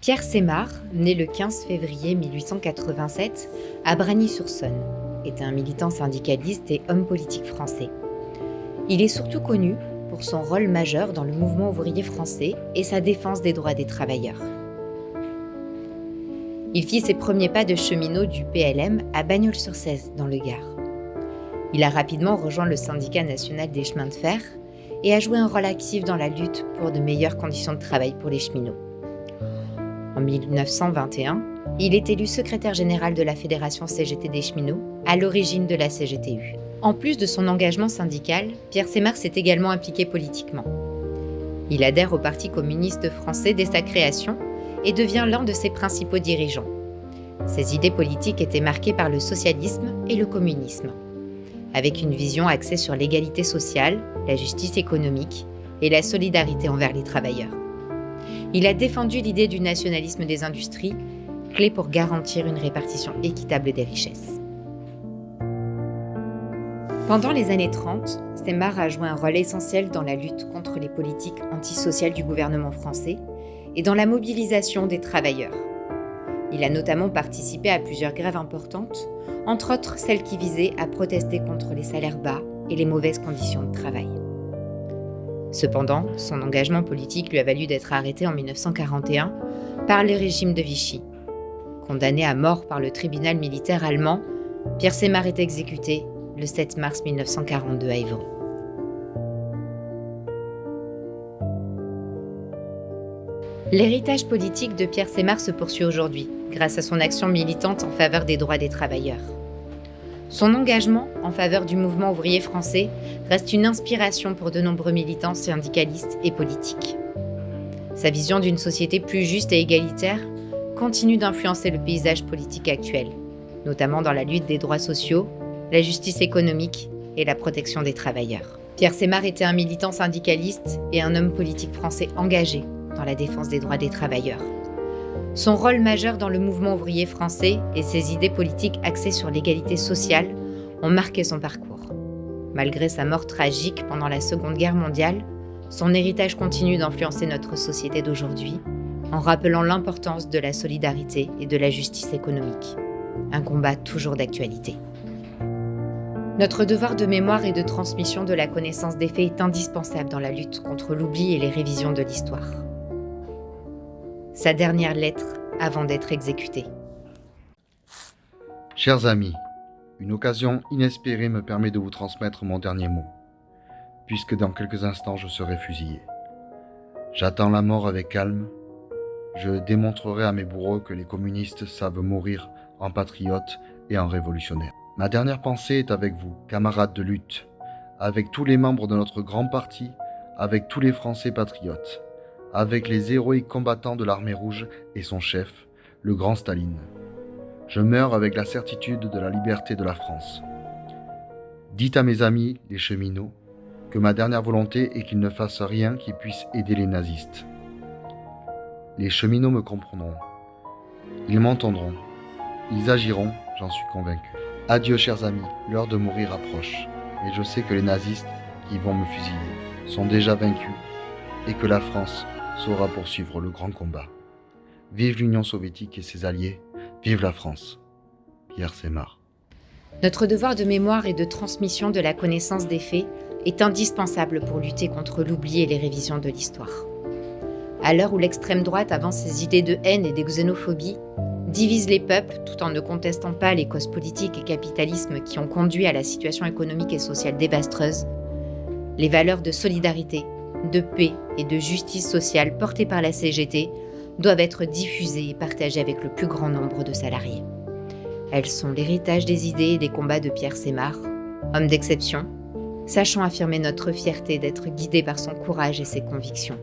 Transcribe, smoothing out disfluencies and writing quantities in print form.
Pierre Semard, né le 15 février 1887 à Bragny-sur-Saône, est un militant syndicaliste et homme politique français. Il est surtout connu pour son rôle majeur dans le mouvement ouvrier français et sa défense des droits des travailleurs. Il fit ses premiers pas de cheminot du PLM à Bagnols-sur-Cèze, dans le Gard. Il a rapidement rejoint le syndicat national des chemins de fer et a joué un rôle actif dans la lutte pour de meilleures conditions de travail pour les cheminots. En 1921, il est élu secrétaire général de la Fédération CGT des cheminots, à l'origine de la CGTU. En plus de son engagement syndical, Pierre Semard s'est également impliqué politiquement. Il adhère au Parti communiste français dès sa création et devient l'un de ses principaux dirigeants. Ses idées politiques étaient marquées par le socialisme et le communisme, avec une vision axée sur l'égalité sociale, la justice économique et la solidarité envers les travailleurs. Il a défendu l'idée du nationalisme des industries, clé pour garantir une répartition équitable des richesses. Pendant les années 30, Semard a joué un rôle essentiel dans la lutte contre les politiques antisociales du gouvernement français et dans la mobilisation des travailleurs. Il a notamment participé à plusieurs grèves importantes, entre autres celles qui visaient à protester contre les salaires bas et les mauvaises conditions de travail. Cependant, son engagement politique lui a valu d'être arrêté en 1941 par le régime de Vichy. Condamné à mort par le tribunal militaire allemand, Pierre Semard est exécuté le 7 mars 1942 à Évry. L'héritage politique de Pierre Semard se poursuit aujourd'hui, grâce à son action militante en faveur des droits des travailleurs. Son engagement en faveur du mouvement ouvrier français reste une inspiration pour de nombreux militants syndicalistes et politiques. Sa vision d'une société plus juste et égalitaire continue d'influencer le paysage politique actuel, notamment dans la lutte des droits sociaux, la justice économique et la protection des travailleurs. Pierre Semard était un militant syndicaliste et un homme politique français engagé dans la défense des droits des travailleurs. Son rôle majeur dans le mouvement ouvrier français et ses idées politiques axées sur l'égalité sociale ont marqué son parcours. Malgré sa mort tragique pendant la Seconde Guerre mondiale, son héritage continue d'influencer notre société d'aujourd'hui en rappelant l'importance de la solidarité et de la justice économique. Un combat toujours d'actualité. Notre devoir de mémoire et de transmission de la connaissance des faits est indispensable dans la lutte contre l'oubli et les révisions de l'histoire. Sa dernière lettre avant d'être exécuté. Chers amis, une occasion inespérée me permet de vous transmettre mon dernier mot, puisque dans quelques instants je serai fusillé. J'attends la mort avec calme. Je démontrerai à mes bourreaux que les communistes savent mourir en patriotes et en révolutionnaires. Ma dernière pensée est avec vous, camarades de lutte, avec tous les membres de notre grand parti, avec tous les Français patriotes, avec les héroïques combattants de l'armée rouge et son chef, le grand Staline. Je meurs avec la certitude de la liberté de la France. Dites à mes amis, les cheminots, que ma dernière volonté est qu'ils ne fassent rien qui puisse aider les nazistes. Les cheminots me comprendront. Ils m'entendront. Ils agiront, j'en suis convaincu. Adieu, chers amis, l'heure de mourir approche. Et je sais que les nazistes qui vont me fusiller sont déjà vaincus et que la France saura poursuivre le grand combat. Vive l'Union soviétique et ses alliés, vive la France. Pierre Semard. Notre devoir de mémoire et de transmission de la connaissance des faits est indispensable pour lutter contre l'oubli et les révisions de l'histoire. À l'heure où l'extrême droite avance ses idées de haine et de xénophobie, divise les peuples tout en ne contestant pas les causes politiques et capitalisme qui ont conduit à la situation économique et sociale désastreuse, les valeurs de solidarité, de paix et de justice sociale portées par la CGT doivent être diffusées et partagées avec le plus grand nombre de salariés. Elles sont l'héritage des idées et des combats de Pierre Semard, homme d'exception, sachant affirmer notre fierté d'être guidé par son courage et ses convictions.